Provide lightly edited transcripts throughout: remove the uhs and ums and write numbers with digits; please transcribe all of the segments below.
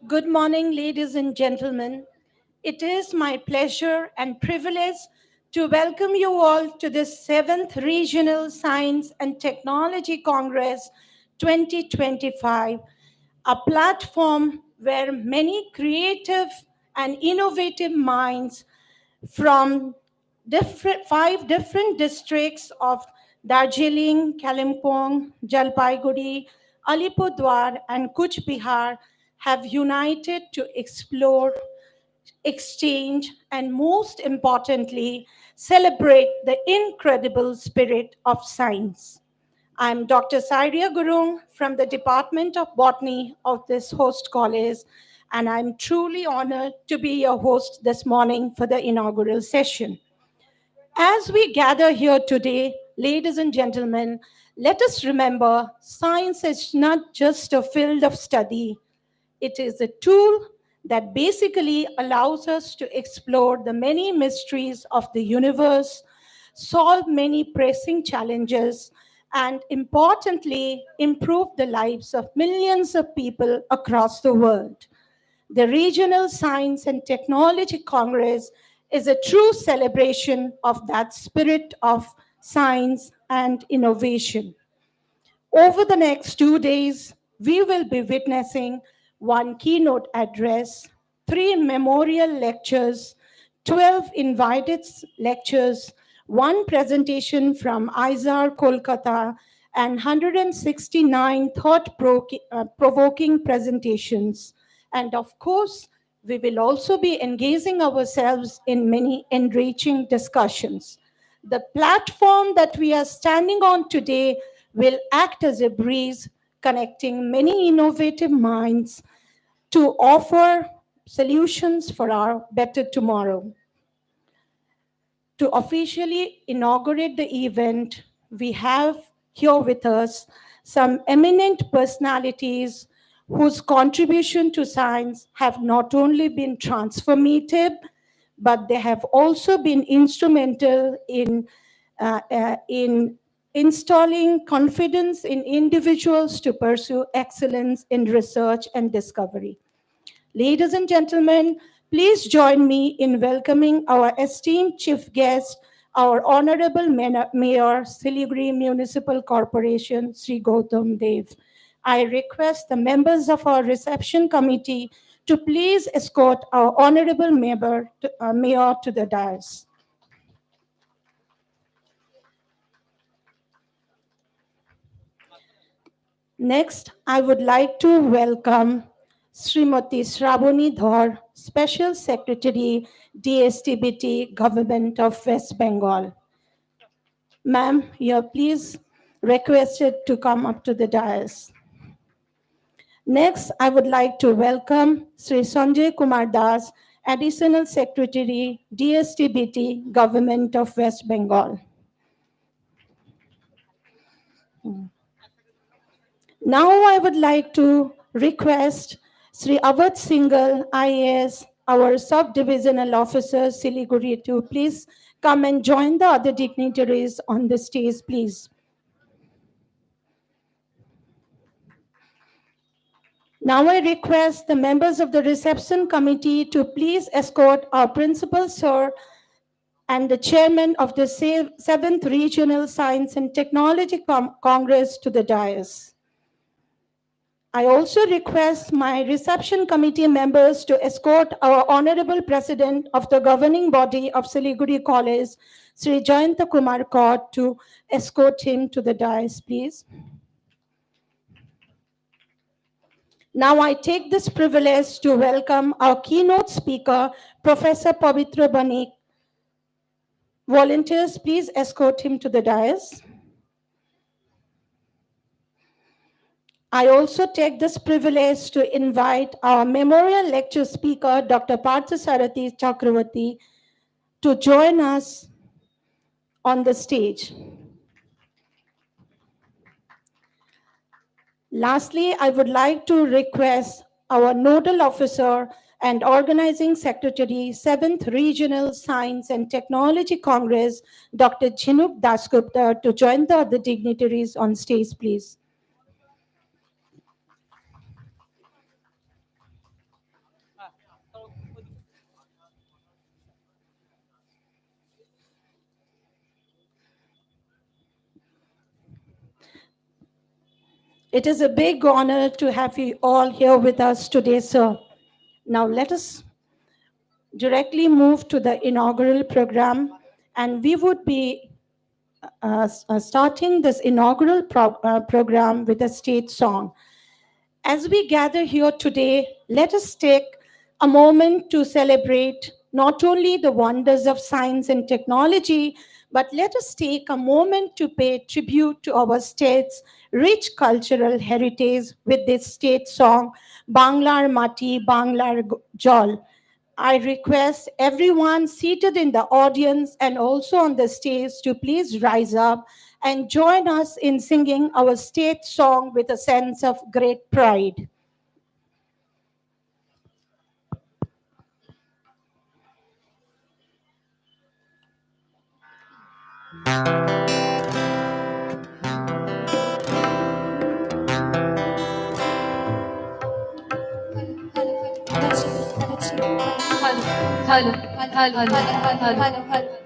Good morning, ladies and gentlemen. It is my pleasure and privilege to welcome you all to the 7th Regional Science and Technology Congress 2025, a platform where many creative and innovative minds from five different districts of Darjeeling, Kalimpong, Jalpaiguri, Alipurduar, and Kuch Bihar have united to explore, exchange, and most importantly, celebrate the incredible spirit of science. I'm Dr. Sairia Gurung from the Department of Botany of this host college, and I'm truly honored to be your host this morning for the inaugural session. As we gather here today, ladies and gentlemen, let us remember science is not just a field of study, it is a tool that basically allows us to explore the many mysteries of the universe, solve many pressing challenges, and importantly, improve the lives of millions of people across the world. The Regional Science and Technology Congress is a true celebration of that spirit of science and innovation. Over the next 2 days, we will be witnessing one keynote address, three memorial lectures, 12 invited lectures, one presentation from ISAR Kolkata, and 169 thought provoking presentations. And of course, we will also be engaging ourselves in many enriching discussions. The platform that we are standing on today will act as a breeze connecting many innovative minds to offer solutions for our better tomorrow. To officially inaugurate the event, we have here with us some eminent personalities whose contribution to science have not only been transformative, but they have also been instrumental in installing confidence in individuals to pursue excellence in research and discovery. Ladies and gentlemen, please join me in welcoming our esteemed chief guest, our Honorable Mayor, Siliguri Municipal Corporation, Sri Gautam Dev. I request the members of our reception committee to please escort our Honorable Mayor to the dais. Next, I would like to welcome Srimati Shravani Dhar, Special Secretary, DSTBT, Government of West Bengal. Ma'am, you are please requested to come up to the dais. Next, I would like to welcome Sri Sanjay Kumar Das, Additional Secretary, DSTBT, Government of West Bengal. Now I would like to request Sri Avat Singhal, IAS, our sub-divisional officer, Siliguri, to please come and join the other dignitaries on the stage, please. Now I request the members of the reception committee to please escort our principal, sir, and the chairman of the 7th Regional Science and Technology Congress to the dais. I also request my reception committee members to escort our Honorable President of the governing body of Siliguri College, Sri Jayanta Kumar Kaur, to escort him to the dais, please. Now I take this privilege to welcome our keynote speaker, Professor Pavitra Banik. Volunteers, please escort him to the dais. I also take this privilege to invite our memorial lecture speaker, Dr. Parthasarathi Chakravarti, to join us on the stage. Lastly, I would like to request our nodal officer and organizing secretary, 7th Regional Science and Technology Congress, Dr. Jhinuk Dasgupta, to join the other dignitaries on stage, please. It is a big honor to have you all here with us today, sir. Now, let us directly move to the inaugural program, and we would be starting this inaugural program with a state song. As we gather here today, let us take a moment to celebrate not only the wonders of science and technology, but let us take a moment to pay tribute to our state's rich cultural heritage with this state song, Banglar Mati, Banglar Jol. I request everyone seated in the audience and also on the stage to please rise up and join us in singing our state song with a sense of great pride. Hello, hello, hello, hello.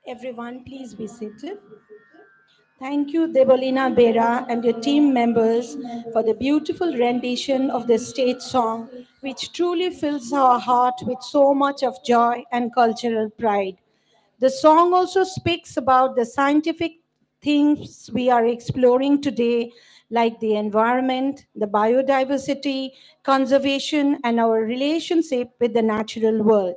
Everyone, please be seated. Thank you, Debolina Bera and your team members, for the beautiful rendition of the state song, which truly fills our heart with so much of joy and cultural pride. The song also speaks about the scientific things we are exploring today, like the environment, the biodiversity, conservation, and our relationship with the natural world.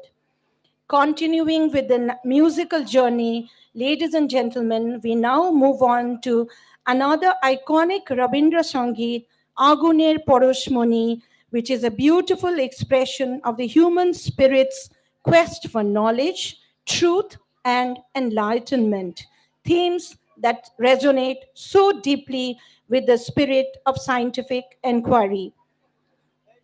Continuing with the musical journey, ladies and gentlemen, we now move on to another iconic Rabindra Sangeet, Aguner Poroshmoni, which is a beautiful expression of the human spirit's quest for knowledge, truth, and enlightenment. Themes that resonate so deeply with the spirit of scientific inquiry.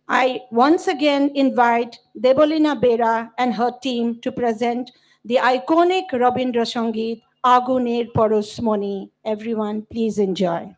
I once again invite Debolina Bera and her team to present the iconic Rabindra Sangeet Aguner Porosmoni. Everyone, please enjoy.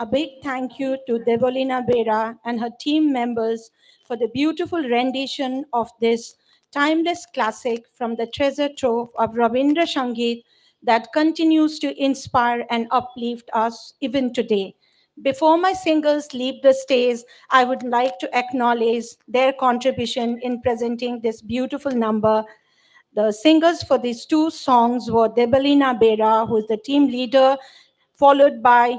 A big thank you to Devolina Bera and her team members for the beautiful rendition of this timeless classic from the treasure trove of Rabindra Sangeet that continues to inspire and uplift us even today. Before my singers leave the stage, I would like to acknowledge their contribution in presenting this beautiful number. The singers for these two songs were Debalina Bera, who is the team leader, followed by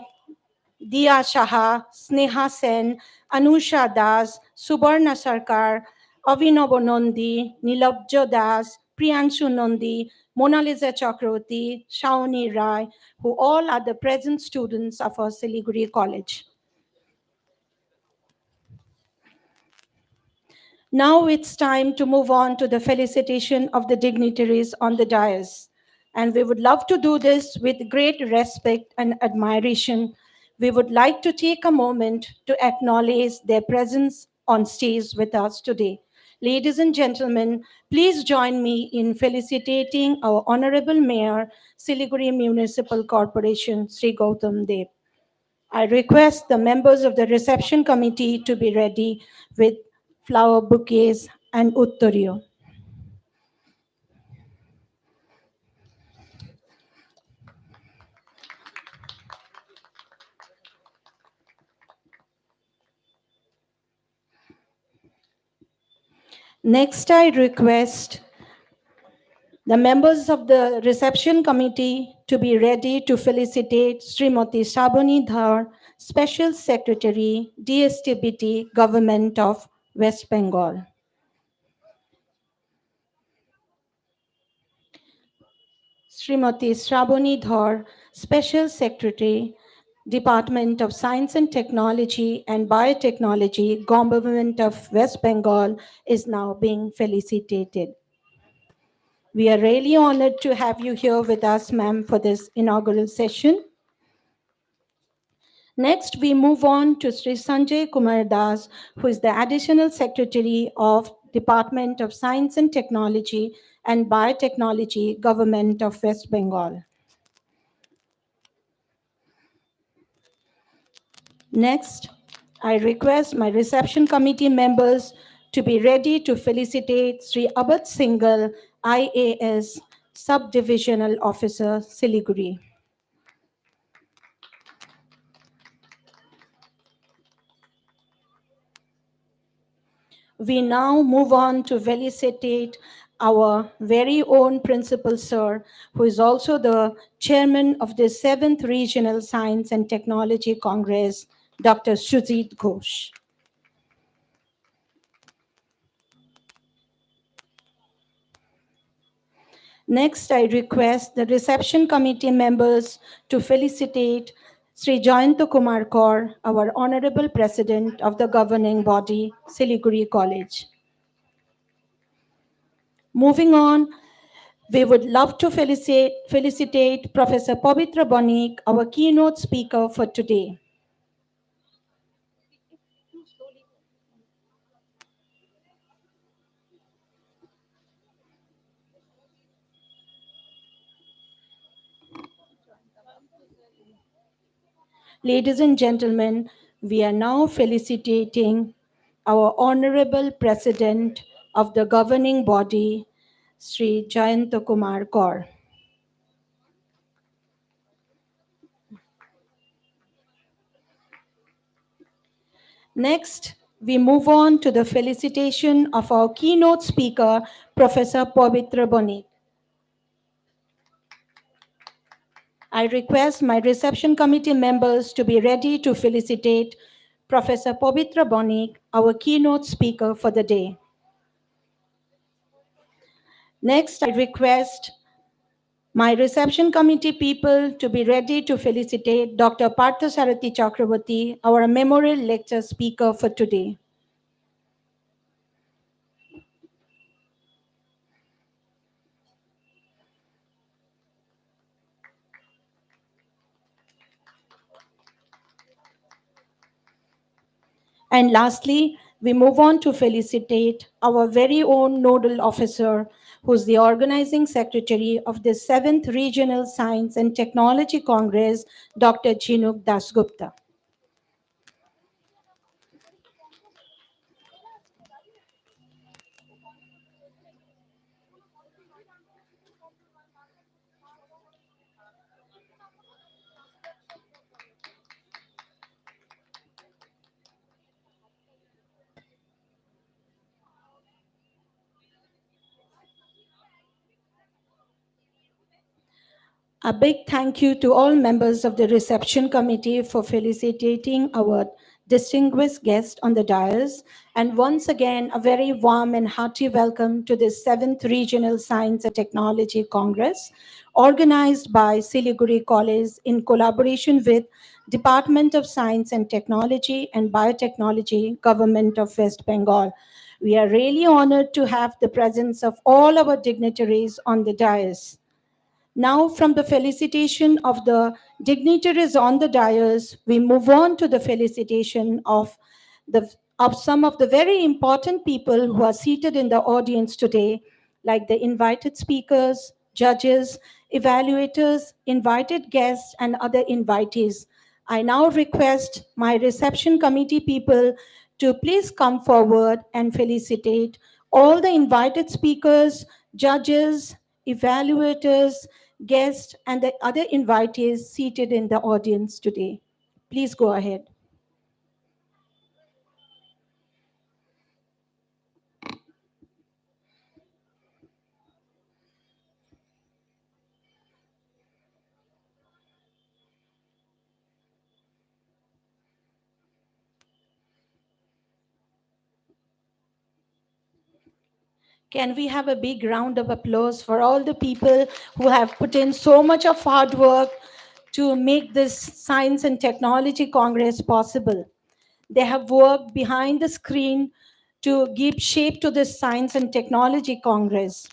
Diya Shah, Sneha Sen, Anusha Das, Subarna Sarkar, Avinav Nandi, Nilabja Das, Priyanshu Nandi, Mona Lisa Chakravarti, Shawnee Rai, who all are the present students of our Siliguri College. Now it's time to move on to the felicitation of the dignitaries on the dais. And we would love to do this with great respect and admiration. We would like to take a moment to acknowledge their presence on stage with us today. Ladies and gentlemen, please join me in felicitating our Honorable Mayor, Siliguri Municipal Corporation, Sri Gautam Dev. I request the members of the reception committee to be ready with flower bouquets and uttariyo. Next, I request the members of the reception committee to be ready to felicitate Srimati Shabani Dhar, Special Secretary, DSTBT, Government of West Bengal. Srimati Shabani Dhar, Special Secretary, Department of Science and Technology and Biotechnology, Government of West Bengal, is now being felicitated. We are really honored to have you here with us, ma'am, for this inaugural session. Next, we move on to Sri Sanjay Kumar Das, who is the Additional Secretary of Department of Science and Technology and Biotechnology, Government of West Bengal. Next, I request my reception committee members to be ready to felicitate Sri Abad Singhal, IAS, Subdivisional Officer, Siliguri. We now move on to felicitate our very own principal sir, who is also the chairman of the 7th Regional Science and Technology Congress, Dr. Sujit Ghosh. Next, I request the reception committee members to felicitate Sri Jayanta Kumar Kaur, our Honorable President of the governing body, Siliguri College. Moving on, we would love to felicitate Professor Pavitra Bonik, our keynote speaker for today. Ladies and gentlemen, we are now felicitating our Honorable President of the governing body, Sri Jayanta Kumar Kaur. Next, we move on to the felicitation of our keynote speaker, Professor Pavitra Bonik. I request my reception committee members to be ready to felicitate Professor Pavitra Bonik, our keynote speaker for the day. Next, I request my reception committee people to be ready to felicitate Dr. Parthasarathi Chakravarti, our memorial lecture speaker for today. And lastly, we move on to felicitate our very own nodal officer, who's the organizing secretary of the 7th Regional Science and Technology Congress, Dr. Chinuk Dasgupta. A big thank you to all members of the reception committee for felicitating our distinguished guest on the dais. And once again, a very warm and hearty welcome to the 7th Regional Science and Technology Congress, organized by Siliguri College in collaboration with Department of Science and Technology and Biotechnology, Government of West Bengal. We are really honored to have the presence of all our dignitaries on the dais. Now, from the felicitation of the dignitaries on the dais, we move on to the felicitation the of some of the very important people who are seated in the audience today, like the invited speakers, judges, evaluators, invited guests, and other invitees. I now request my reception committee people to please come forward and felicitate all the invited speakers, judges, evaluators, guests, and the other invitees seated in the audience today. Please go ahead. Can we have a big round of applause for all the people who have put in so much of hard work to make this Science and Technology Congress possible? They have worked behind the screen to give shape to this Science and Technology Congress.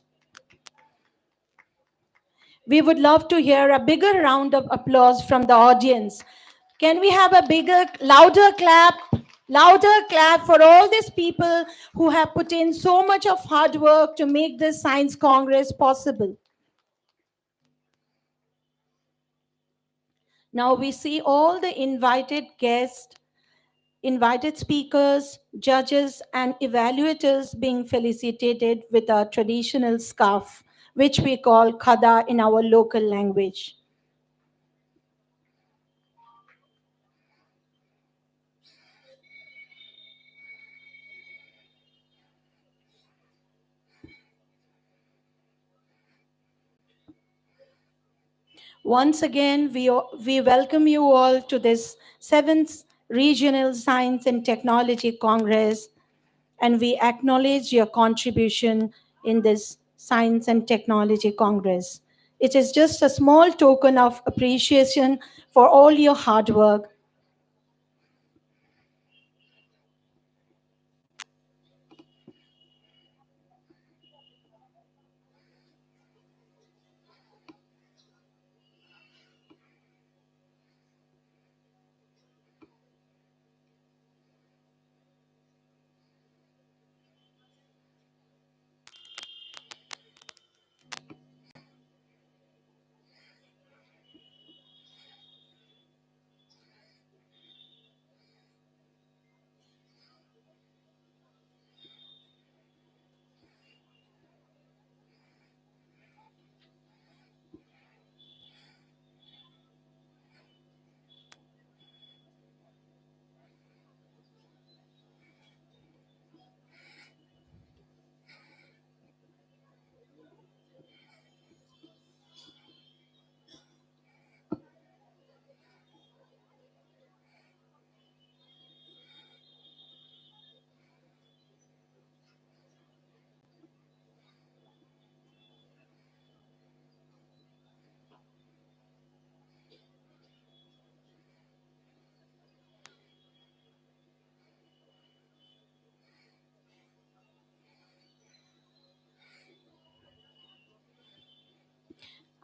We would love to hear a bigger round of applause from the audience. Can we have a bigger, louder clap for all these people who have put in so much of hard work to make this Science Congress possible? Now we see all the invited guests, invited speakers, judges, and evaluators being felicitated with a traditional scarf, which we call khada in our local language. Once again, we welcome you all to this 7th Regional Science and Technology Congress, and we acknowledge your contribution in this Science and Technology Congress. It is just a small token of appreciation for all your hard work.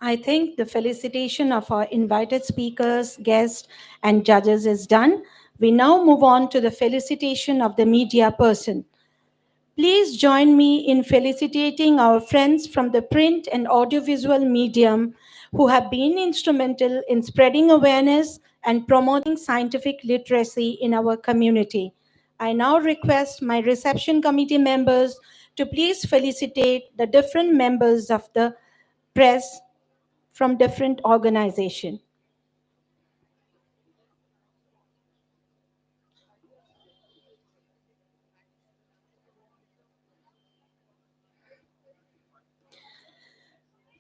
I think the felicitation of our invited speakers, guests, and judges is done. We now move on to the felicitation of the media person. Please join me in felicitating our friends from the print and audiovisual medium who have been instrumental in spreading awareness and promoting scientific literacy in our community. I now request my reception committee members to please felicitate the different members of the press from different organizations.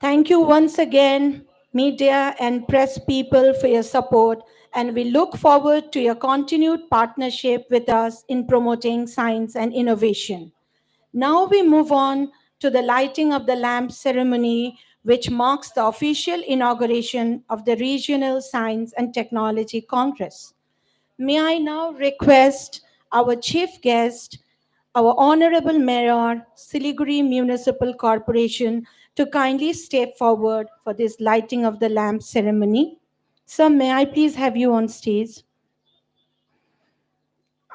Thank you once again, media and press people, for your support, and we look forward to your continued partnership with us in promoting science and innovation. Now we move on to the lighting of the lamp ceremony, which marks the official inauguration of the Regional Science and Technology Congress. May I now request our chief guest, our Honorable Mayor, Siliguri Municipal Corporation, to kindly step forward for this lighting of the lamp ceremony. Sir, may I please have you on stage?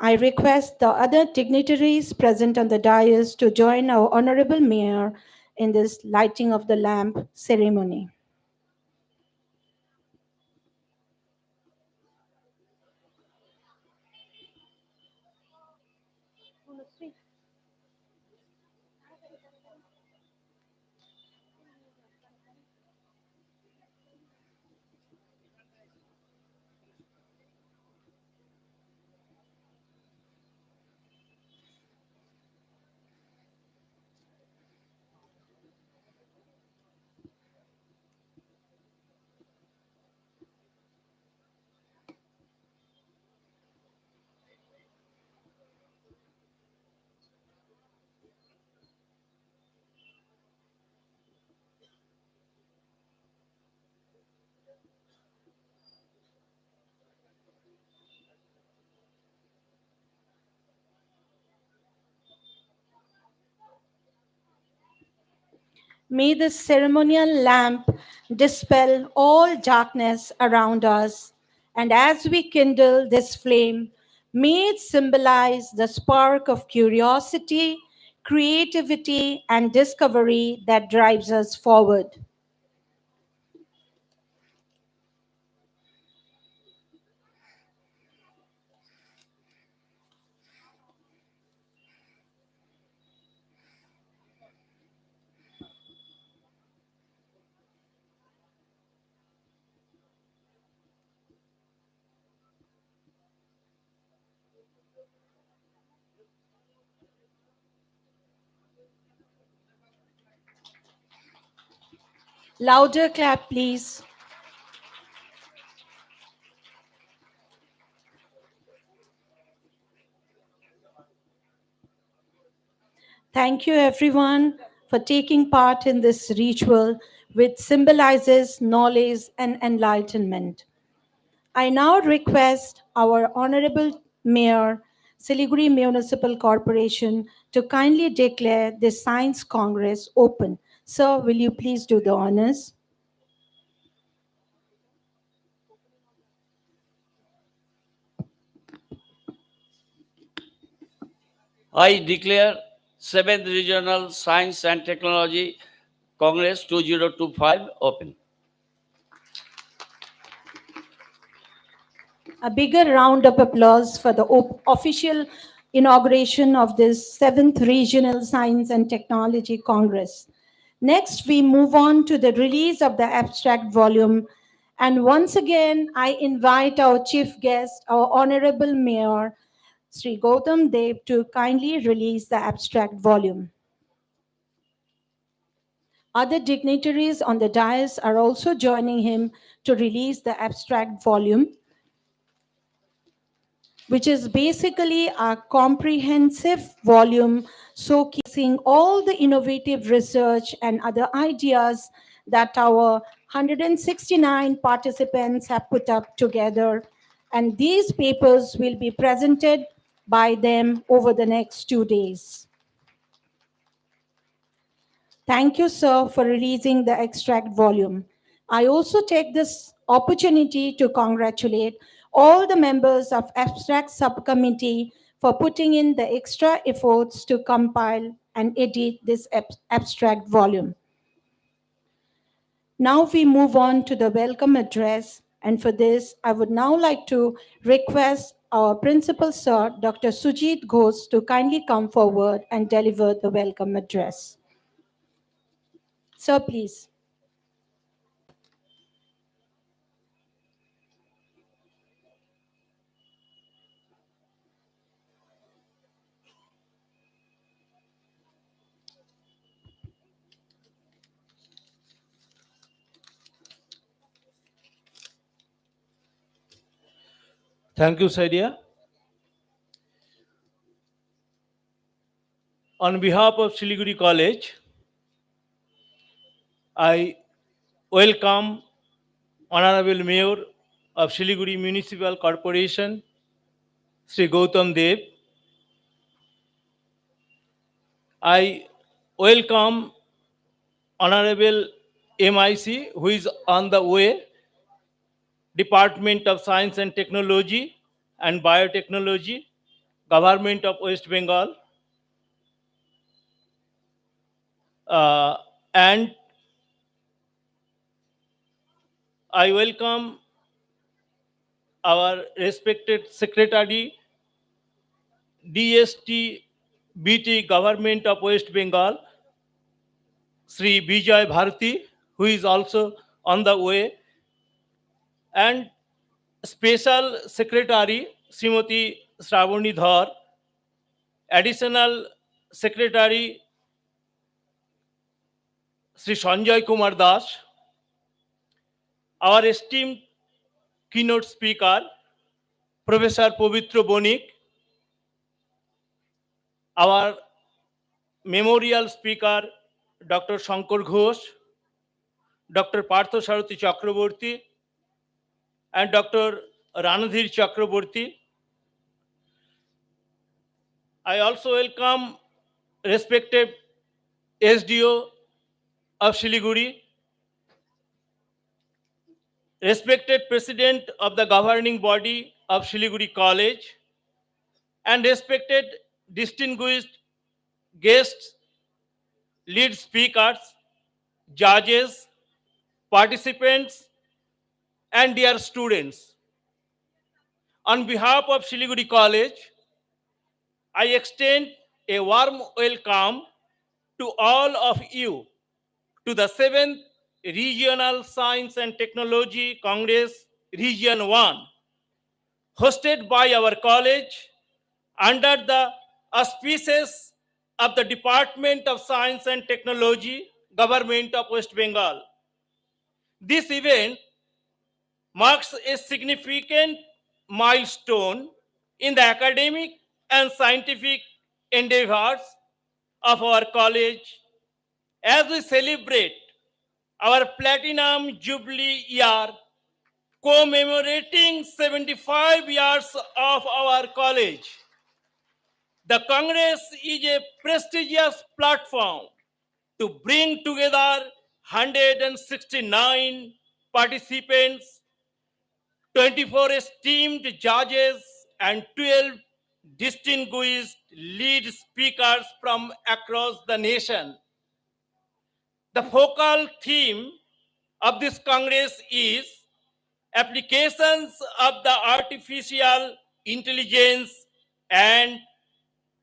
I request the other dignitaries present on the dais to join our Honorable Mayor in this lighting of the lamp ceremony. May the ceremonial lamp dispel all darkness around us, and as we kindle this flame, may it symbolize the spark of curiosity, creativity, and discovery that drives us forward. Louder clap, please. Thank you, everyone, for taking part in this ritual, which symbolizes knowledge and enlightenment. I now request our Honorable Mayor, Siliguri Municipal Corporation, to kindly declare this Science Congress open. Sir, will you please do the honors? I declare 7th Regional Science and Technology Congress 2025 open. A bigger round of applause for the official inauguration of this 7th Regional Science and Technology Congress. Next, we move on to the release of the abstract volume. And once again, I invite our chief guest, our Honorable Mayor, Sri Gautam Dev, to kindly release the abstract volume. Other dignitaries on the dais are also joining him to release the abstract volume, which is basically a comprehensive volume showcasing all the innovative research and other ideas that our 169 participants have put up together. And these papers will be presented by them over the next 2 days. Thank you, sir, for releasing the extract volume. I also take this opportunity to congratulate all the members of Abstract Subcommittee for putting in the extra efforts to compile and edit this abstract volume. Now we move on to the welcome address, and for this, I would now like to request our principal, sir, Dr. Sujit Ghosh, to kindly come forward and deliver the welcome address. Sir, please. Thank you, Saidia. On behalf of Siliguri College, I welcome Honorable Mayor of Siliguri Municipal Corporation, Sri Gautam Dev, I welcome Honorable MIC, who is on the way, Department of Science and Technology and Biotechnology, Government of West Bengal, uh, and I welcome our respected Secretary, DST Government of West Bengal, Sri Vijay Bharati, who is also on the way, and Special Secretary Srimati Shravani Dhar, Additional Secretary Sri Sanjay Kumar Das, our esteemed keynote speaker, Professor Povitra Bonik, our memorial speaker, Dr. Shankar Ghosh, Dr. Partha Sarathi Chakraborty, and Dr. Ranadhir Chakraborty. I also welcome respected SDO of Siliguri, respected President of the governing body of Siliguri College, and respected distinguished guests, lead speakers, judges, participants, and dear students. On behalf of Siliguri College, I extend a warm welcome to all of you to the 7th Regional Science and Technology Congress Region 1, hosted by our college under the auspices of the Department of Science and Technology, Government of West Bengal. This event marks a significant milestone in the academic and scientific endeavors of our college as we celebrate our Platinum Jubilee year commemorating 75 years of our college. The Congress is a prestigious platform to bring together 169 participants, 24 esteemed judges, and 12 distinguished lead speakers from across the nation. The focal theme of this Congress is applications of the artificial intelligence and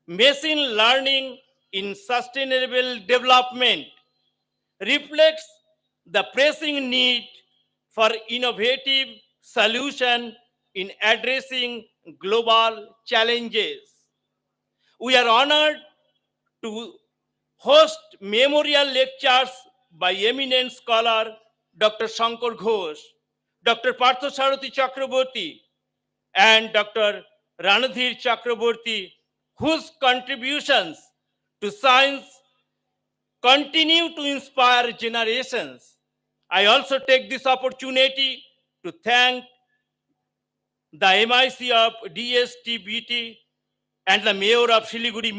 machine learning in sustainable development, reflects the pressing need for innovative solution in addressing global challenges. We are honored to host memorial lectures by eminent scholar Dr. Shankar Ghosh, Dr. Partha Sarathi Chakraborty, and Dr. Ranadhir Chakraborty, whose contributions to science continue to inspire generations. I also take this opportunity to thank the MIC of DSTBT and the Mayor of Siliguri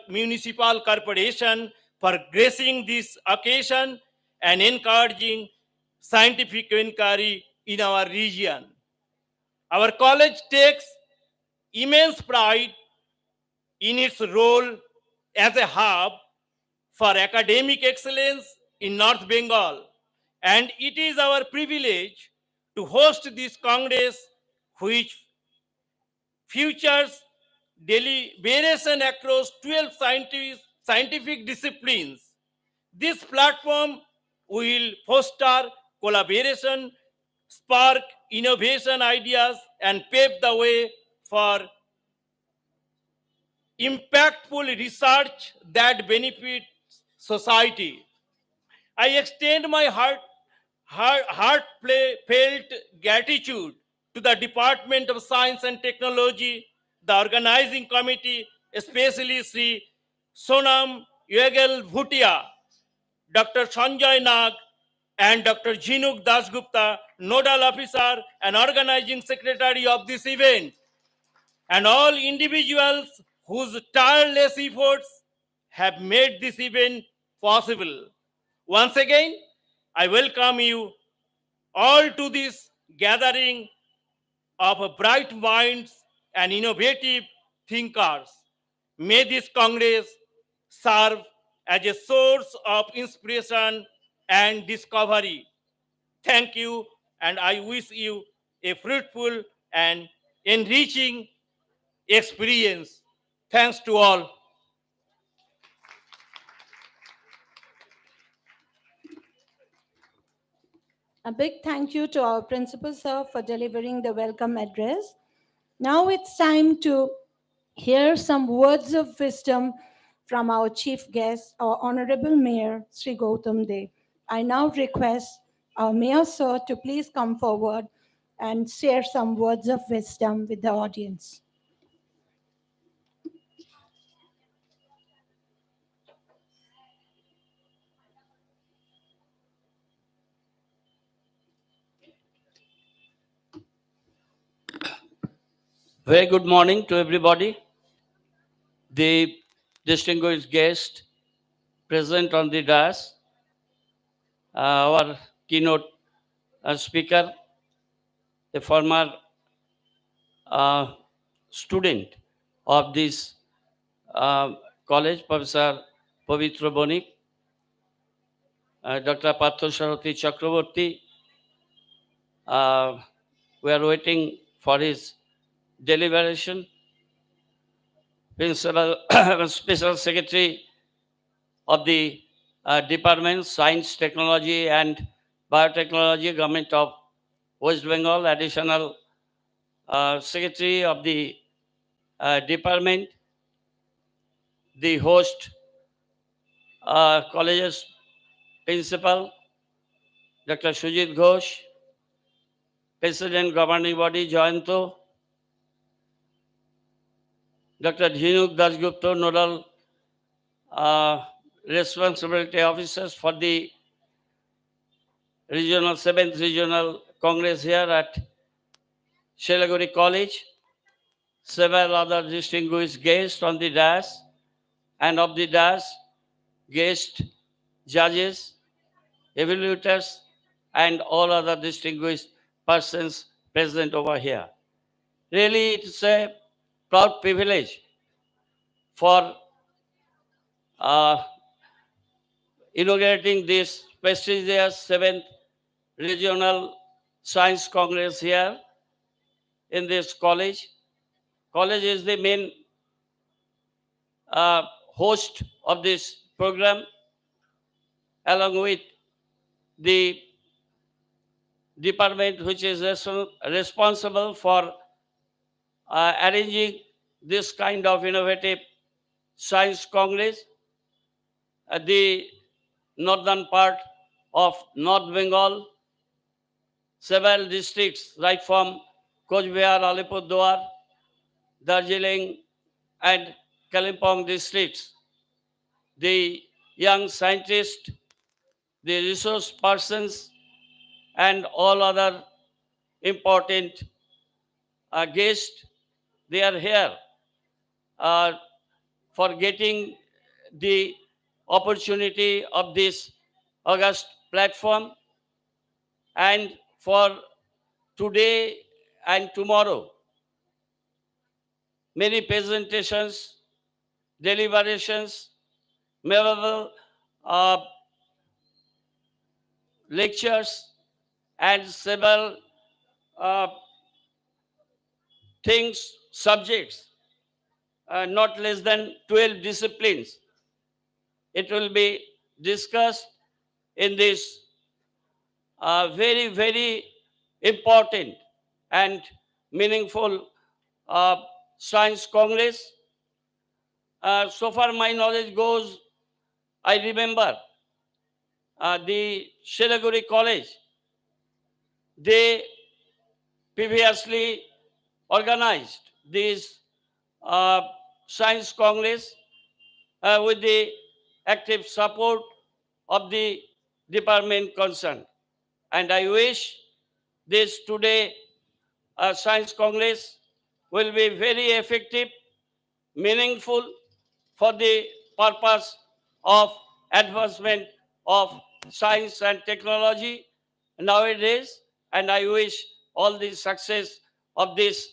Municipal Corporation for gracing this occasion and encouraging scientific inquiry in our region. Our college takes immense pride in its role as a hub for academic excellence in North Bengal, and it is our privilege to host this Congress, which features deliberation across 12 scientific disciplines. This platform will foster collaboration, spark innovation ideas, and pave the way for impactful research that benefits society. I extend my heartfelt gratitude to the Department of Science and Technology, the organizing committee, especially Sri Sonam Yugal Bhutia, Dr. Sanjay Nag, and Dr. Jinuk Dasgupta, nodal officer and organizing secretary of this event, and all individuals whose tireless efforts have made this event possible. Once again, I welcome you all to this gathering of bright minds and innovative thinkers. May this Congress serve as a source of inspiration and discovery. Thank you, and I wish you a fruitful and enriching experience. Thanks to all. A big thank you to our principal, sir, for delivering the welcome address. Now it's time to hear some words of wisdom from our chief guest, our Honorable Mayor, Sri Gautam Dev. I now request our Mayor, sir, to please come forward and share some words of wisdom with the audience. Very good morning to everybody. The distinguished guest present on the dais, our keynote speaker, a former student of this college, Professor Pavitra Bonik, Dr. Partho Sarathi Chakraborty. We are waiting for his deliberation. Principal Special Secretary of the Department, Science, Technology and Biotechnology, Government of West Bengal, Additional Secretary of the Department, the host college's principal, Dr. Sujit Ghosh, President Governing Body, Jayanto, Dr. Dhinuk Dasgupta, Nodal Responsibility Officers for the Regional 7th Regional Congress here at SILIGURI College, several other distinguished guests on the dais, and of the dais, guest judges, evaluators, and all other distinguished persons present over here. Really, it's a proud privilege for inaugurating this prestigious 7th Regional Science Congress here in this college. College is the main host of this program, along with the department which is responsible for arranging this kind of innovative science congress. The northern part of North Bengal, several districts right from Coach Behar, Alipurduar, Darjeeling and Kalimpong districts, the young scientists, the resource persons, and all other important guests, they are here uh, for getting the opportunity of this August platform, and for today and tomorrow, many presentations, deliberations, memorable lectures, and several uh, things, subjects, not less than 12 disciplines. It will be discussed in this very, very important and meaningful science congress. So far my knowledge goes, I remember the Siliguri College, they previously organized this science congress with the active support of the department concerned. And I wish this today science congress will be very effective, meaningful for the purpose of advancement of science and technology nowadays. And I wish all the success of this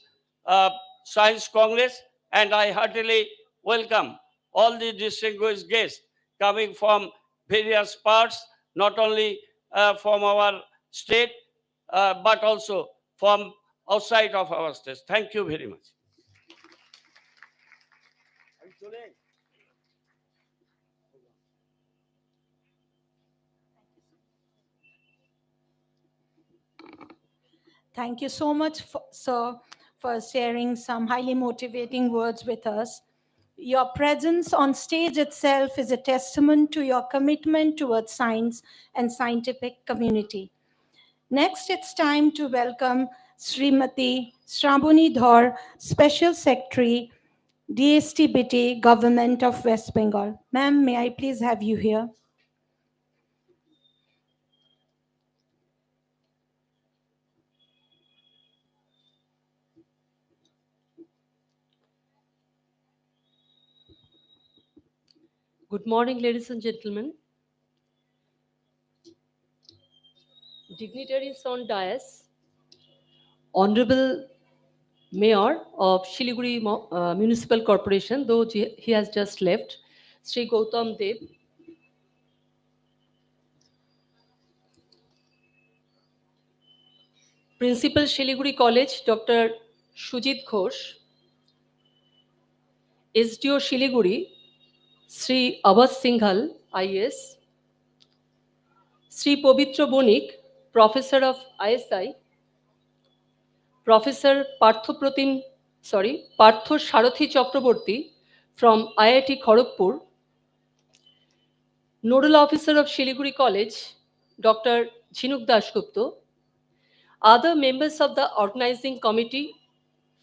uh, Science Congress. And I heartily welcome all the distinguished guests coming from various parts, not only from our state, but also from outside of our state. Thank you very much. Thank you so much, sir, for sharing some highly motivating words with us. Your presence on stage itself is a testament to your commitment towards science and scientific community. Next, it's time to welcome Srimati Shravani Dhar, Special Secretary, DSTBT, Government of West Bengal. Ma'am, may I please have you here? Good morning, ladies and gentlemen. Dignitaries on dais, Honorable Mayor of Shiliguri Municipal Corporation, though he has just left, Sri Gautam Dev, Principal Shiliguri College, Dr. Shujit Ghosh, SDO Shiliguri, Sri Abbas Singhal, IS, Sri Povitra Bonik, Professor of ISI, Professor Partho Sharathi Chakraborty from IIT Kharagpur, Nodal Officer of Shiliguri College, Dr. Jhinuk Dasgupta, other members of the organizing committee,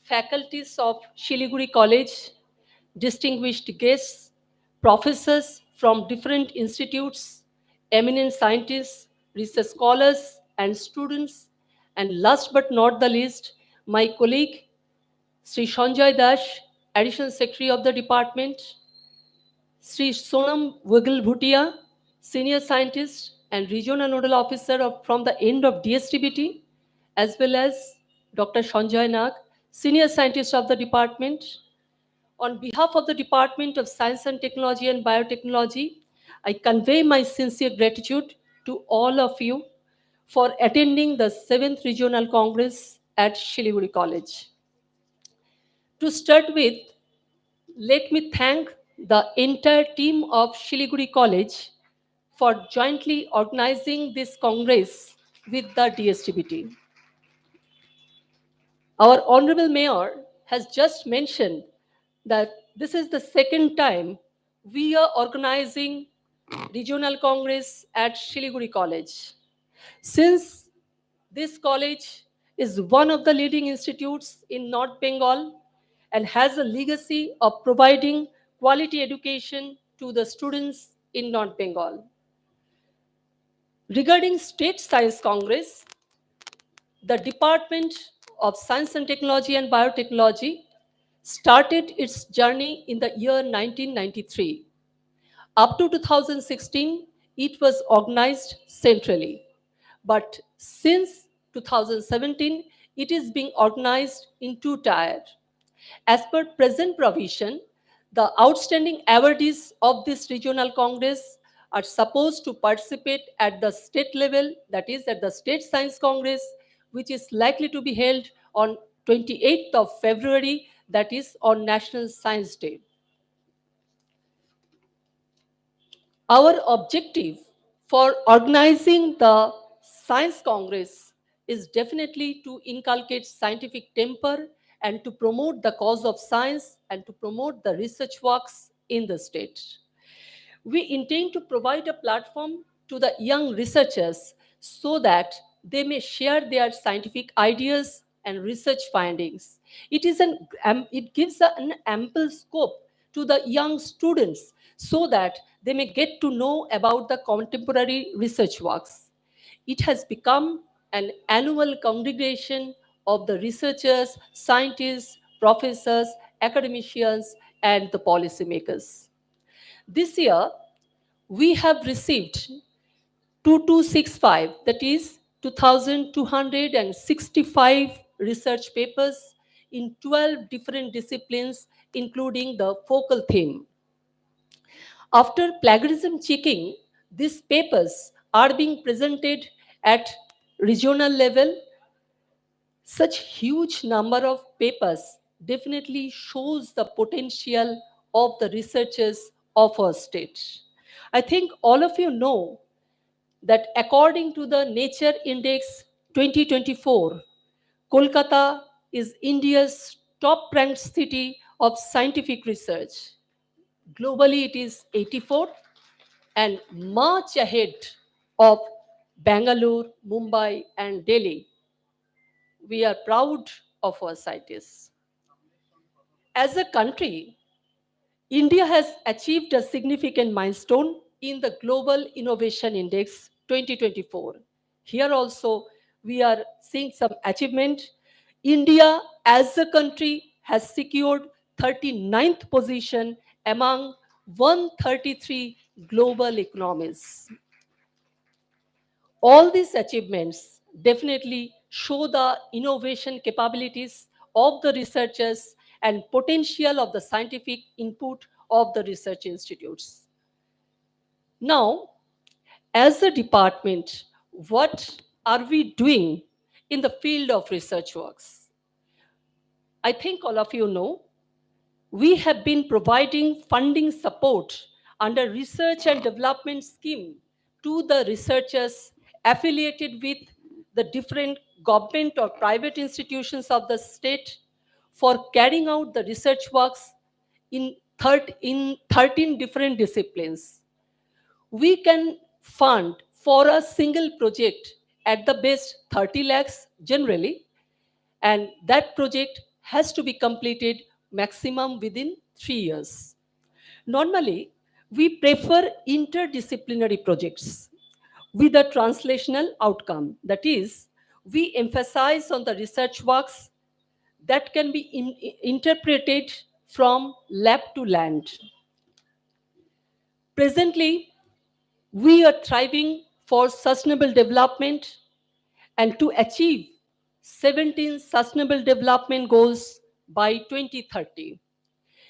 faculties of Shiliguri College, distinguished guests, professors from different institutes, eminent scientists, research scholars, and students, and last but not the least, my colleague, Sri Sanjay Dash, Additional Secretary of the Department, Sri Sonam Wiggle Bhutia, Senior Scientist and Regional Nodal Officer from the end of DSTBT, as well as Dr. Sanjay Nag, Senior Scientist of the Department. On behalf of the Department of Science and Technology and Biotechnology, I convey my sincere gratitude to all of you for attending the 7th Regional Congress at Shiliguri College. To start with, let me thank the entire team of Shiliguri College for jointly organizing this Congress with the DSTBT. Our Honorable Mayor has just mentioned that this is the second time we are organizing Regional Congress at Shiliguri College. Since this college is one of the leading institutes in North Bengal and has a legacy of providing quality education to the students in North Bengal. Regarding State Science Congress, the Department of Science and Technology and Biotechnology started its journey in the year 1993. Up to 2016, it was organized centrally. But since 2017, it is being organized in two tiers. As per present provision, the outstanding awardees of this regional congress are supposed to participate at the state level, that is at the State Science Congress, which is likely to be held on 28th of February, that is on National Science Day. Our objective for organizing the Science Congress is definitely to inculcate scientific temper and to promote the cause of science and to promote the research works in the state. We intend to provide a platform to the young researchers so that they may share their scientific ideas and research findings. It gives an ample scope to the young students so that they may get to know about the contemporary research works. It has become an annual congregation of the researchers, scientists, professors, academicians, and the policymakers. This year, we have received 2265, that is 2265 research papers in 12 different disciplines, including the focal theme. After plagiarism checking, these papers are being presented at regional level. Such huge number of papers definitely shows the potential of the researchers of our state. I think all of you know that according to the Nature Index 2024, Kolkata is India's top ranked city of scientific research. Globally, it is 84th and much ahead of Bangalore, Mumbai, and Delhi. We are proud of our scientists. As a country, India has achieved a significant milestone in the Global Innovation Index 2024. Here also, we are seeing some achievement. India, as a country, has secured 39th position among 133 global economies. All these achievements definitely show the innovation capabilities of the researchers and potential of the scientific input of the research institutes. Now, as a department, what are we doing in the field of research works? I think all of you know we have been providing funding support under research and development scheme to the researchers affiliated with the different government or private institutions of the state for carrying out the research works in 13 different disciplines. We can fund for a single project at the best 30 lakhs generally, and that project has to be completed maximum within 3 years. Normally, we prefer interdisciplinary projects with a translational outcome. That is, we emphasize on the research works that can be interpreted from lab to land. Presently, we are thriving for sustainable development and to achieve 17 sustainable development goals by 2030.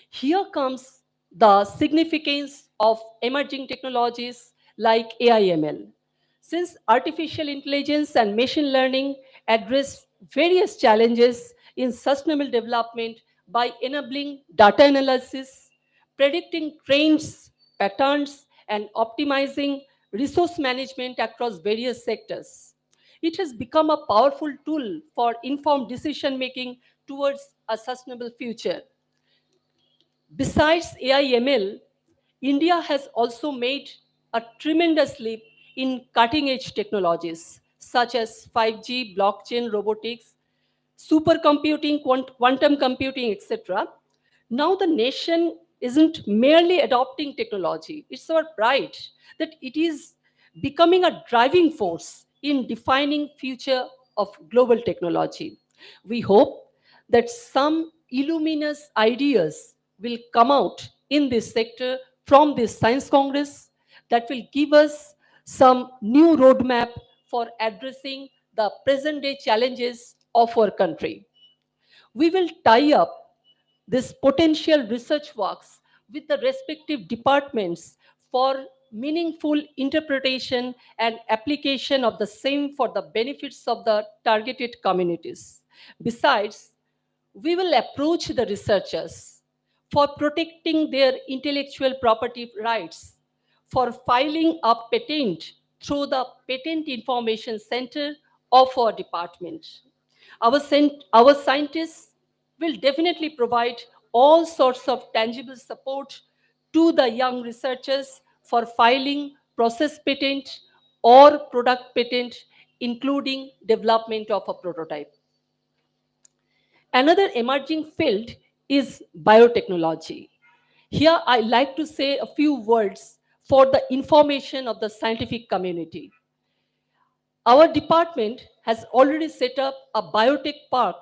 Here comes the significance of emerging technologies like AI/ML. Since artificial intelligence and machine learning address various challenges in sustainable development by enabling data analysis, predicting trends, patterns, and optimizing resource management across various sectors. It has become a powerful tool for informed decision making towards a sustainable future. Besides AI/ML, India has also made a tremendous leap in cutting edge technologies such as 5G, blockchain, robotics, supercomputing, quantum computing, etc. Now the nation isn't merely adopting technology, it's our pride that it is becoming a driving force in defining future of global technology. We hope that some illuminous ideas will come out in this sector from this science congress that will give us some new roadmap for addressing the present day challenges of our country. We will tie up this potential research works with the respective departments for meaningful interpretation and application of the same for the benefits of the targeted communities. Besides, we will approach the researchers for protecting their intellectual property rights, for filing a patent through the Patent Information Center of our department. Our scientists will definitely provide all sorts of tangible support to the young researchers for filing process patent or product patent, including development of a prototype. Another emerging field is biotechnology. Here, I like to say a few words for the information of the scientific community. Our department has already set up a biotech park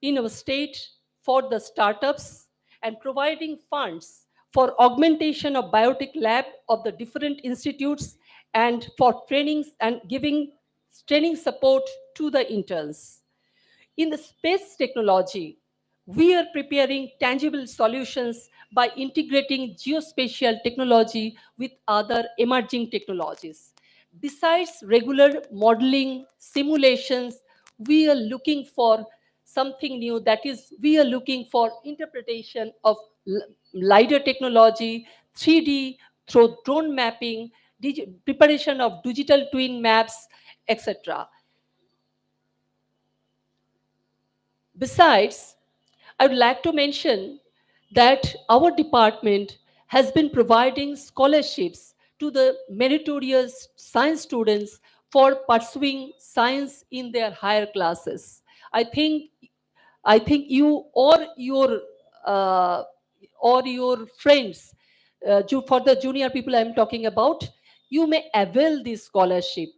in our state for the startups and providing funds for augmentation of biotic lab of the different institutes, and for trainings and giving training support to the interns. In the space technology, we are preparing tangible solutions by integrating geospatial technology with other emerging technologies. Besides regular modeling, simulations, we are looking for something new. That is, we are looking for interpretation of LiDAR technology, 3D through drone mapping, preparation of digital twin maps, etc. Besides, I would like to mention that our department has been providing scholarships to the meritorious science students for pursuing science in their higher classes. I think I think you uh, or your friends, for the junior people I'm talking about, you may avail this scholarship.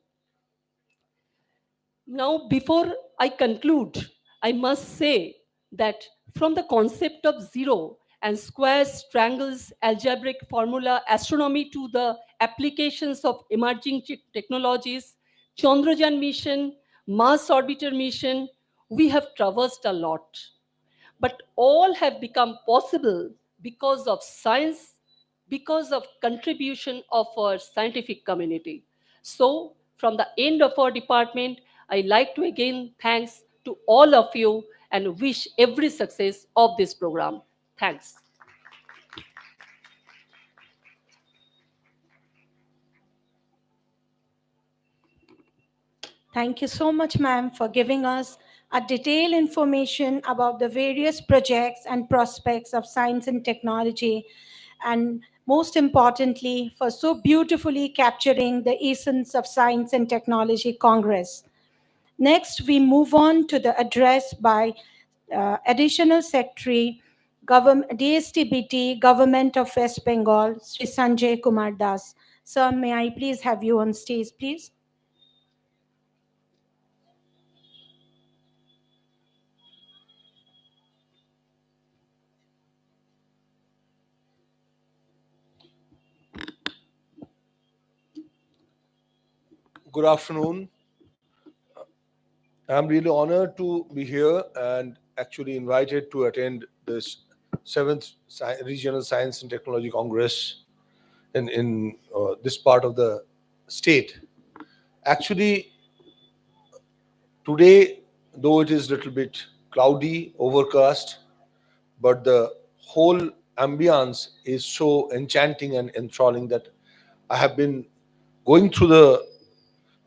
Now, before I conclude, I must say that from the concept of zero and squares, triangles, algebraic formula, astronomy to the applications of emerging technologies, Chandrayaan mission, Mars orbiter mission, we have traversed a lot, but all have become possible because of science, because of contribution of our scientific community. So from the end of our department, I like to again thanks to all of you and wish every success of this program. Thanks. Thank you so much, ma'am, for giving us a detailed information about the various projects and prospects of science and technology, and most importantly, for so beautifully capturing the essence of Science and Technology Congress. Next, we move on to the address by Additional Secretary, DSTBT, Government of West Bengal, Sri Sanjay Kumar Das. Sir, may I please have you on stage, please? Good afternoon. I'm really honored to be here and actually invited to attend this 7th Regional Science and Technology Congress in this part of the state. Actually, today, though it is a little bit cloudy, overcast, but the whole ambience is so enchanting and enthralling that I have been going through the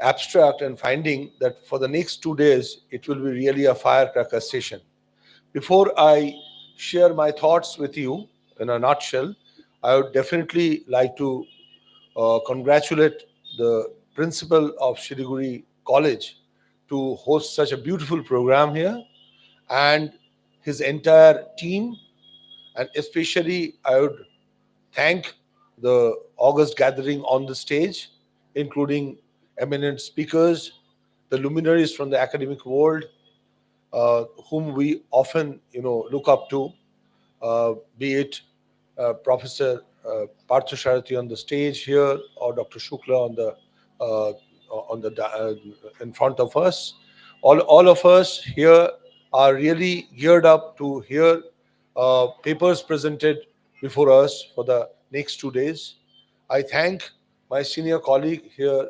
abstract and finding that for the next 2 days it will be really a firecracker session. Before I share my thoughts with you in a nutshell, I would definitely like to congratulate the principal of Siliguri College to host such a beautiful program here, and his entire team, and especially I would thank the August gathering on the stage, including eminent speakers, the luminaries from the academic world, whom we often, look up to, be it Professor Parthasarathi on the stage here or Dr. Shukla uh, in front of us. All of us here are really geared up to hear papers presented before us for the next 2 days. I thank my senior colleague here,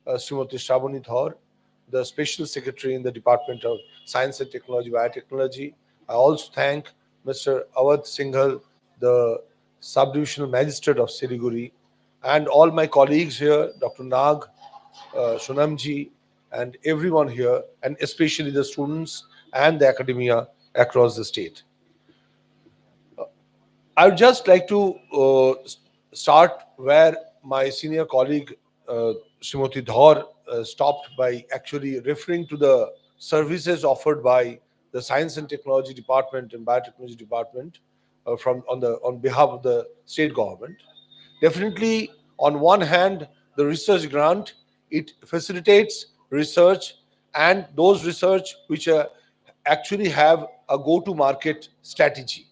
Srimati Shravani Dhar, the Special Secretary in the Department of Science and Technology, Biotechnology. I also thank Mr. Awadh Singhal, the Subdivisional Magistrate of Siliguri, and all my colleagues here, Dr. Nag, Shonamji, and everyone here, and especially the students and the academia across the state. I would just like to start where my senior colleague, Srimati Dhar, stopped by actually referring to the services offered by the Science and Technology Department and Biotechnology Department on behalf of the state government. Definitely, on one hand, the research grant, it facilitates research and those research which actually have a go-to-market strategy.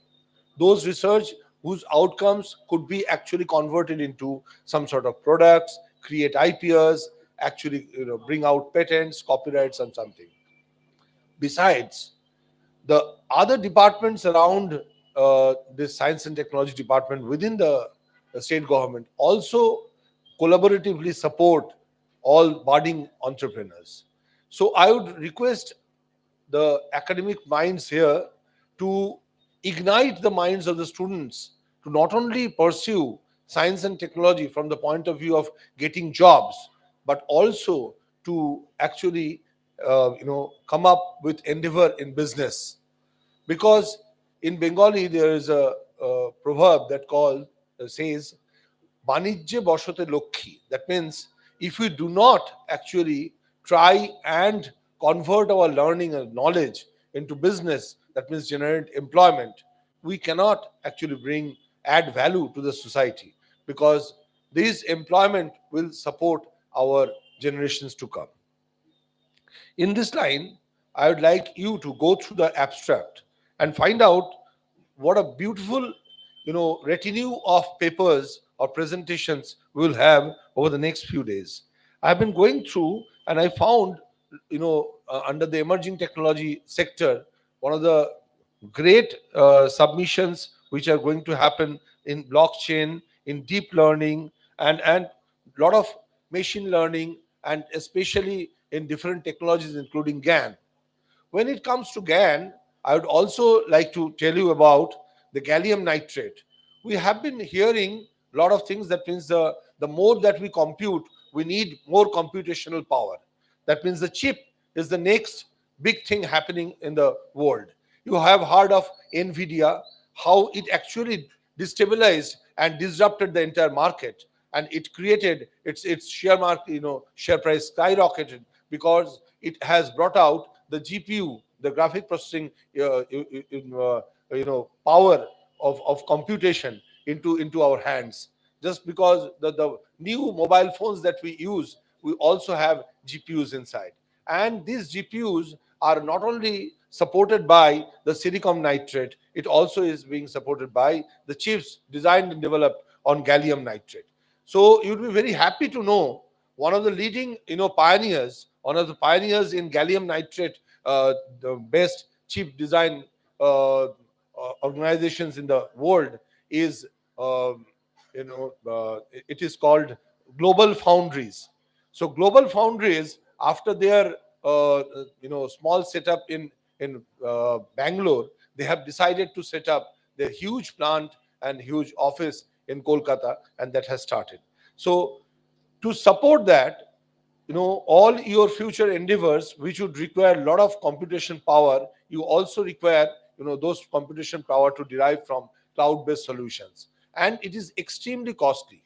Those research whose outcomes could be actually converted into some sort of products, create IPs, actually bring out patents, copyrights, and something. Besides, the other departments around this science and technology department within the state government also collaboratively support all budding entrepreneurs. So I would request the academic minds here to ignite the minds of the students to not only pursue science and technology from the point of view of getting jobs, but also to actually come up with endeavor in business. Because in Bengali there is a proverb that says Banijye Boshote Lokhi. That means if we do not actually try and convert our learning and knowledge into business, that means generate employment, we cannot actually add value to the society, because this employment will support our generations to come. In this line, I would like you to go through the abstract and find out what a beautiful retinue of papers or presentations we will have over the next few days. I've been going through and I found under the emerging technology sector, one of the great submissions which are going to happen in blockchain, in deep learning, and lot of machine learning, and especially in different technologies including GAN. When it comes to GAN, I would also like to tell you about the gallium nitrate. We have been hearing a lot of things. That means the more that we compute, we need more computational power. That means the chip is the next big thing happening in the world. You have heard of NVIDIA, how it actually destabilized and disrupted the entire market, and it created its share market, share price skyrocketed because it has brought out the GPU, the graphic processing power of computation into our hands. Just because the new mobile phones that we use, we also have GPUs inside. And these GPUs are not only supported by the silicon nitrate, it also is being supported by the chips designed and developed on gallium nitrate. So you'd be very happy to know one of the leading pioneers, one of the pioneers in gallium nitrate, the best chip design organizations in the world is it is called Global Foundries. So Global Foundries, after their small setup in Bangalore, they have decided to set up their huge plant and huge office in Kolkata, and that has started. So to support that, all your future endeavors which would require a lot of computation power, you also require those computation power to derive from cloud based solutions, and it is extremely costly.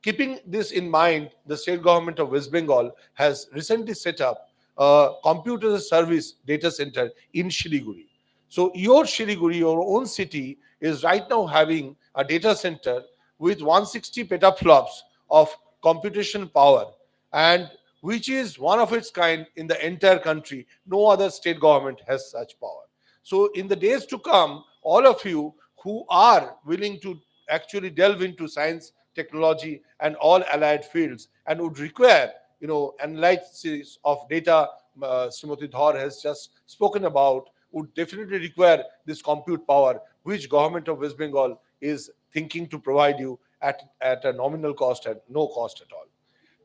Keeping this in mind, the state government of West Bengal has recently set up a computer service data center in Shiliguri. So your Shiliguri, your own city, is right now having a data center with 160 petaflops of computation power, and which is one of its kind in the entire country. No other state government has such power. So in the days to come, all of you who are willing to actually delve into science, technology, and all allied fields, and would require analysis of data, Srimati Dhar has just spoken about, would definitely require this compute power, which government of West Bengal is thinking to provide you at a nominal cost, at no cost at all.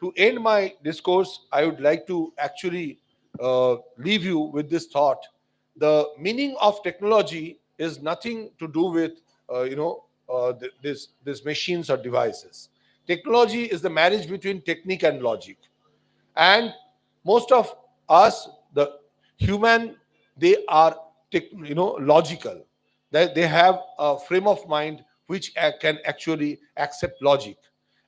To end my discourse, I would like to actually leave you with this thought. The meaning of technology is nothing to do with this machines or devices. Technology is the marriage between technique and logic. And most of us, the human, they are logical. They have a frame of mind which can actually accept logic.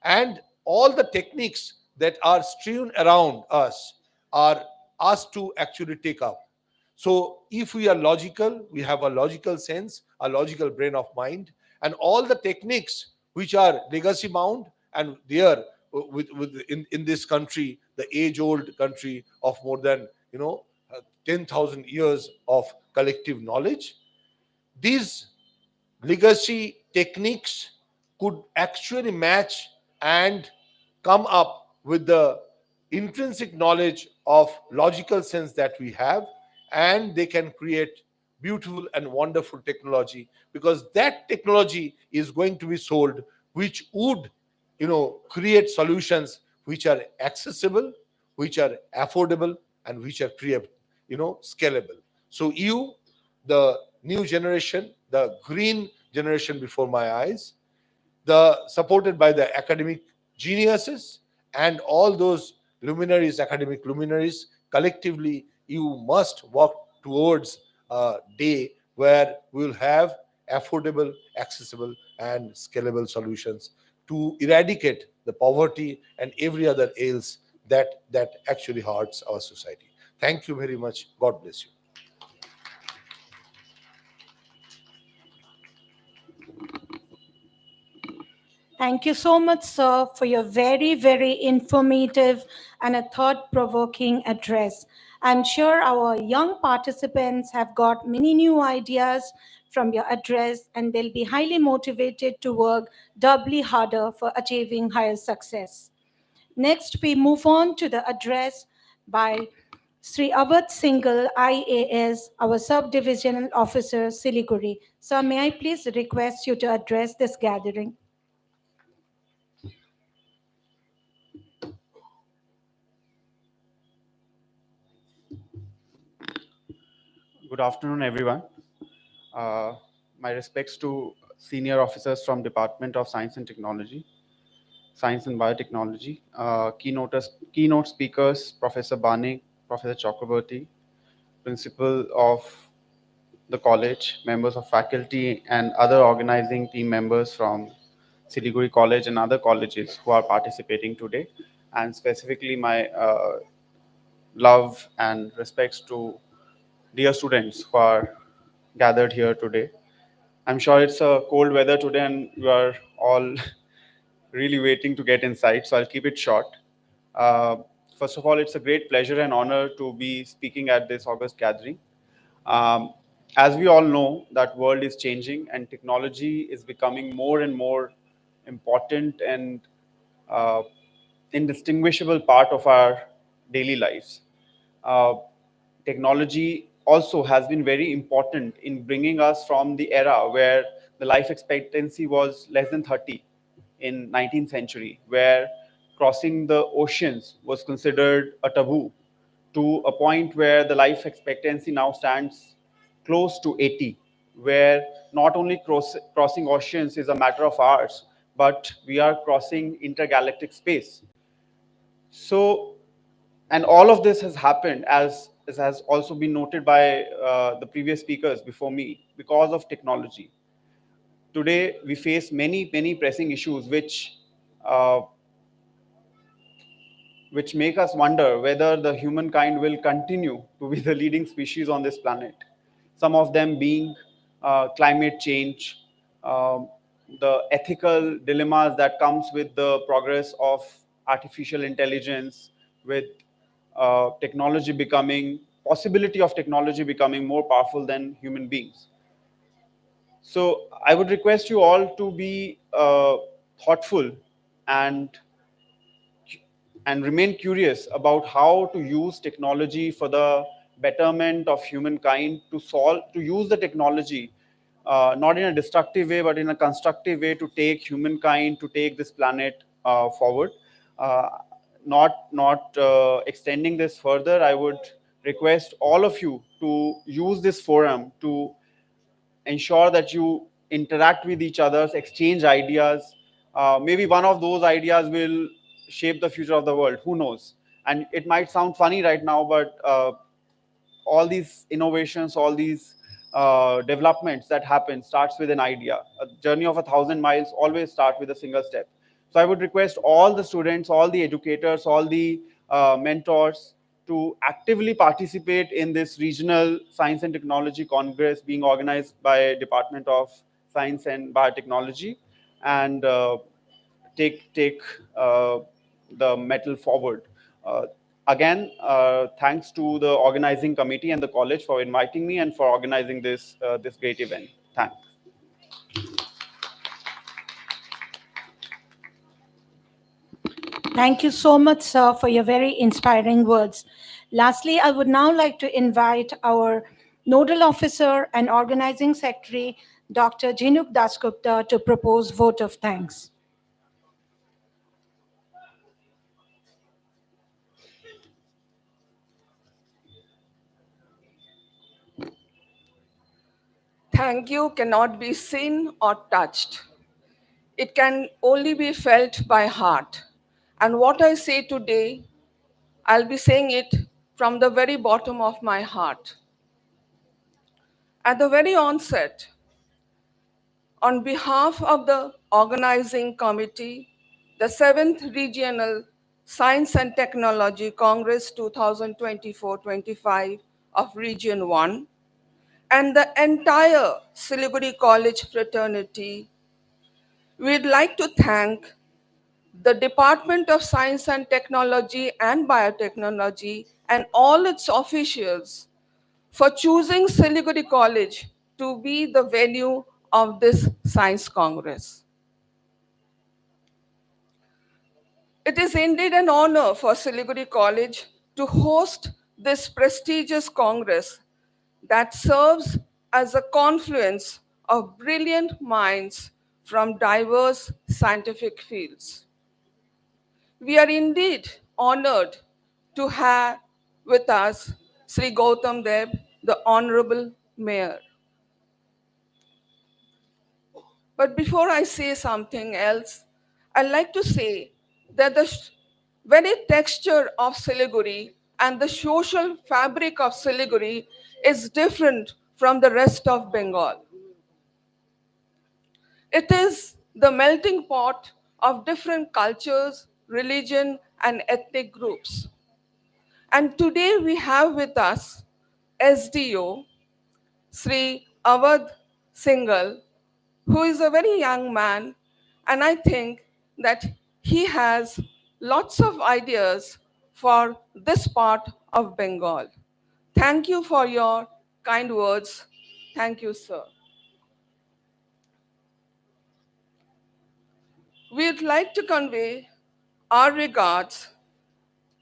And all the techniques that are strewn around us are us to actually take up. So if we are logical, we have a logical sense, a logical brain of mind, and all the techniques which are legacy bound, and there in this country, the age-old country of more than 10,000 years of collective knowledge, these legacy techniques could actually match and come up with the intrinsic knowledge of logical sense that we have, and they can create beautiful and wonderful technology, because that technology is going to be sold, which would create solutions which are accessible, which are affordable, and which are scalable. So you, the new generation, the green generation before my eyes, the supported by the academic geniuses and all those luminaries, academic luminaries, collectively, you must work towards a day where we will have affordable, accessible, and scalable solutions to eradicate the poverty and every other ills that actually hurts our society. Thank you very much. God bless you. Thank you so much, sir, for your very, very informative and a thought provoking address. I'm sure our young participants have got many new ideas from your address, and they'll be highly motivated to work doubly harder for achieving higher success. Next, we move on to the address by Sri Avat Singhal, IAS, our Subdivisional Officer, Siliguri. Sir, may I please request you to address this gathering? Good afternoon, everyone. My respects to senior officers from Department of Science and Technology, Science and Biotechnology, keynote speakers, Professor Banik, Professor Chakraborty, principal of the college, members of faculty, and other organizing team members from Siliguri College and other colleges who are participating today, and specifically my love and respects to dear students who are gathered here today. I'm sure it's a cold weather today and you are all really waiting to get inside, so I'll keep it short. Uh, First of all, it's a great pleasure and honor to be speaking at this August gathering. Um, as we all know, that world is changing and technology is becoming more and more important and uh, indistinguishable part of our daily lives. Uh, Technology also has been very important in bringing us from the era where the life expectancy was less than 30 in 19th century, where crossing the oceans was considered a taboo, to a point where the life expectancy now stands close to 80, where not only crossing oceans is a matter of hours, but we are crossing intergalactic space. So, and all of this has happened, as has also been noted by the previous speakers before me, because of technology. Today, we face many pressing issues uh, which make us wonder whether the humankind will continue to be the leading species on this planet. Some of them being climate change, um, the ethical dilemmas that comes with the progress of artificial intelligence, with possibility of technology becoming more powerful than human beings. So I would request you all to be thoughtful and remain curious about how to use technology for the betterment of humankind, to use the technology not in a destructive way but in a constructive way, to take humankind, to take this planet forward. uh, not extending this further, I would request all of you to use this forum to ensure that you interact with each other, exchange ideas. Maybe one of those ideas will shape the future of the world. Who knows? And it might sound funny right now, but all these innovations, all these developments that happen starts with an idea. A journey of 1,000 miles always start with a single step. So I would request all the students, all the educators, all the mentors to actively participate in this regional science and technology congress being organized by Department of Science and Biotechnology, and take the metal forward. Uh, Again, thanks to the organizing committee and the college for inviting me and for organizing this great event. Thanks. Thank you so much, sir, for your very inspiring words. Lastly, I would now like to invite our Nodal Officer and Organizing Secretary, Dr. Jinuk Dasgupta, to propose vote of thanks. Thank you cannot be seen or touched. It can only be felt by heart. And what I say today, I'll be saying it from the very bottom of my heart. At the very onset, on behalf of the organizing committee, the 7th Regional Science and Technology Congress 2024-25 of Region 1, and the entire Siliguri College fraternity, we'd like to thank the Department of Science and Technology and Biotechnology and all its officials for choosing Siliguri College to be the venue of this Science Congress. It is indeed an honor for Siliguri College to host this prestigious Congress that serves as a confluence of brilliant minds from diverse scientific fields. We are indeed honored to have with us Sri Gautam Deb, the Honorable Mayor. But before I say something else, I'd like to say that the very texture of Siliguri and the social fabric of Siliguri is different from the rest of Bengal. It is the melting pot of different cultures, religion, and ethnic groups. And today we have with us SDO, Sri Avadh Singhal, who is a very young man, and I think that he has lots of ideas for this part of Bengal. Thank you for your kind words. Thank you, sir. We'd like to convey our regards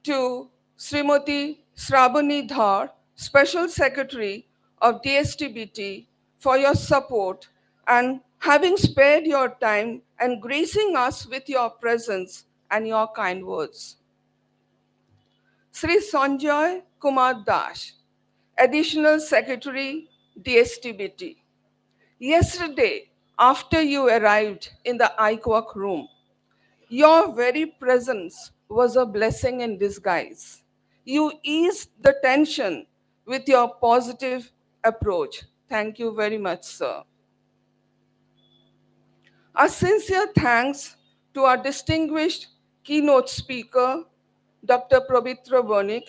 to Srimati Srabani Dhar, Special Secretary of DSTBT, for your support and having spared your time and gracing us with your presence and your kind words. Sri Sanjay Kumar Das, Additional Secretary, DSTBT. Yesterday, after you arrived in the IQUAC room, your very presence was a blessing in disguise. You eased the tension with your positive approach. Thank you very much, sir. A sincere thanks to our distinguished keynote speaker, Dr. Pavitra Bonik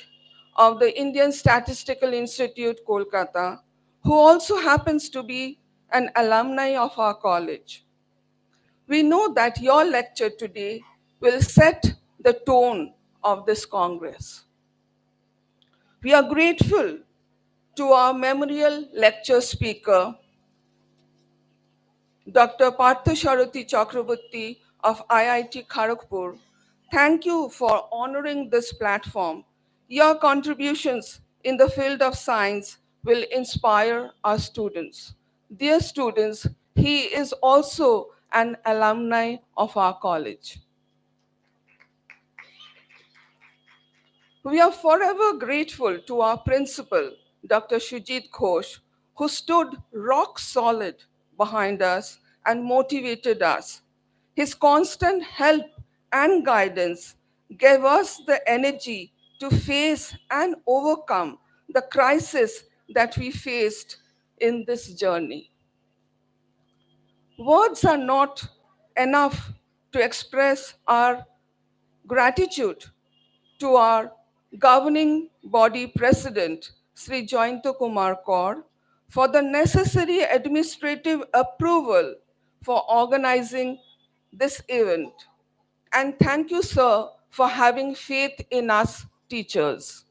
of the Indian Statistical Institute, Kolkata, who also happens to be an alumni of our college. We know that your lecture today will set the tone of this Congress. We are grateful to our memorial lecture speaker, Dr. Parthasarathi Chakraborty of IIT Kharagpur. Thank you for honoring this platform. Your contributions in the field of science will inspire our students. Dear students, he is also an alumni of our college. We are forever grateful to our principal, Dr. Shujit Ghosh, who stood rock solid behind us and motivated us. His constant help and guidance gave us the energy to face and overcome the crisis that we faced in this journey. Words are not enough to express our gratitude to our governing body president, Sri Jayanto Kumar Kaur, for the necessary administrative approval for organizing this event. And thank you, sir, for having faith in us teachers.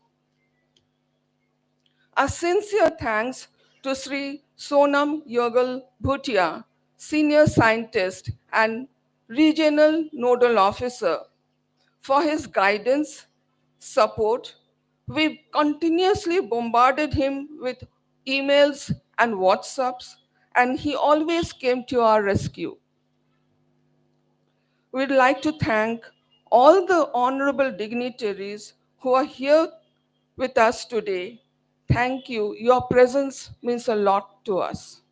A sincere thanks to Sri Sonam Yogal Bhutia, Senior Scientist and Regional Nodal Officer, for his guidance, support. We continuously bombarded him with emails and WhatsApps, and he always came to our rescue. We'd like to thank all the honorable dignitaries who are here with us today. Thank you. Your presence means a lot to us.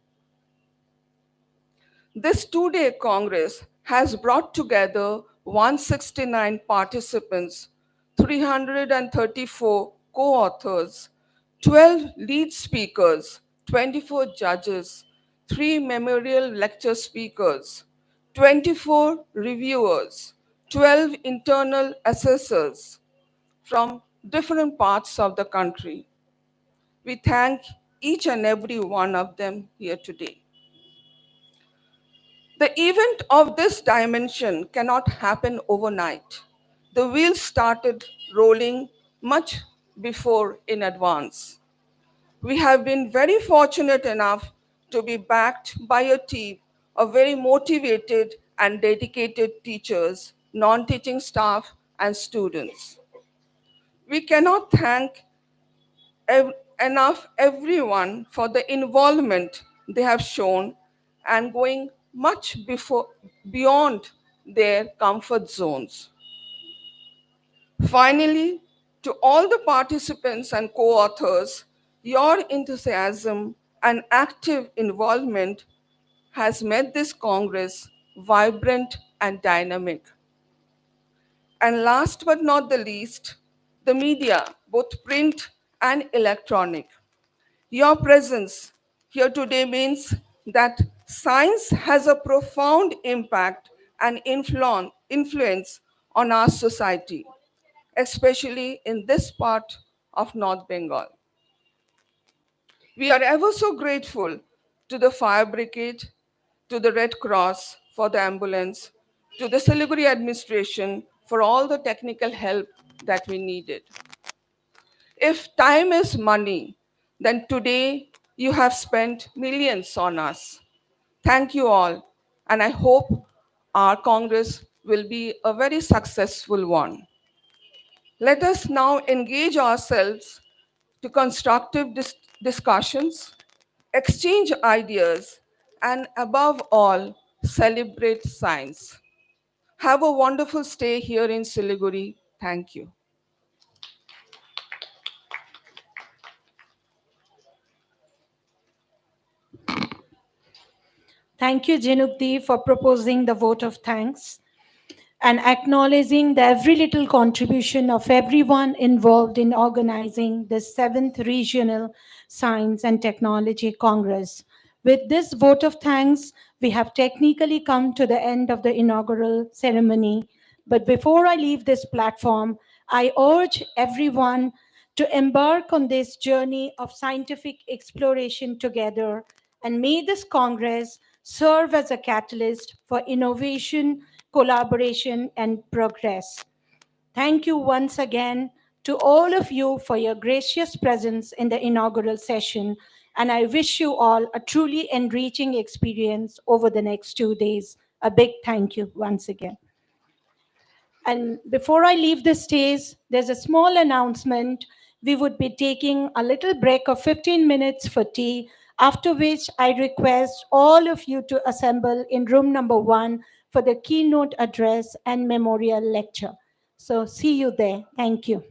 This two-day Congress has brought together 169 participants, 334 co-authors, 12 lead speakers, 24 judges, 3 memorial lecture speakers, 24 reviewers, 12 internal assessors from different parts of the country. We thank each and every one of them here today. The event of this dimension cannot happen overnight. The wheels started rolling much before in advance. We have been very fortunate enough to be backed by a team of very motivated and dedicated teachers, non-teaching staff, and students. We cannot thank enough everyone for the involvement they have shown and going much beyond their comfort zones. Finally, to all the participants and co-authors, your enthusiasm and active involvement has made this Congress vibrant and dynamic. And last but not the least, the media, both print and electronic. Your presence here today means that science has a profound impact and influence on our society, especially in this part of North Bengal. We are ever so grateful to the fire brigade, to the Red Cross for the ambulance, to the Siliguri administration for all the technical help that we needed. If time is money, then today you have spent millions on us. Thank you all, and I hope our Congress will be a very successful one. Let us now engage ourselves to constructive discussions, exchange ideas, and above all, celebrate science. Have a wonderful stay here in Siliguri. Thank you. Thank you, Jinukdi, for proposing the vote of thanks and acknowledging the every little contribution of everyone involved in organizing the 7th Regional Science and Technology Congress. With this vote of thanks, we have technically come to the end of the inaugural ceremony. But before I leave this platform, I urge everyone to embark on this journey of scientific exploration together, and may this Congress serve as a catalyst for innovation, collaboration, and progress. Thank you once again to all of you for your gracious presence in the inaugural session, and I wish you all a truly enriching experience over the next 2 days. A big thank you once again. And before I leave the stage, there's a small announcement. We would be taking a little break of 15 minutes for tea, after which I request all of you to assemble in room number 1 for the keynote address and memorial lecture. So see you there. Thank you.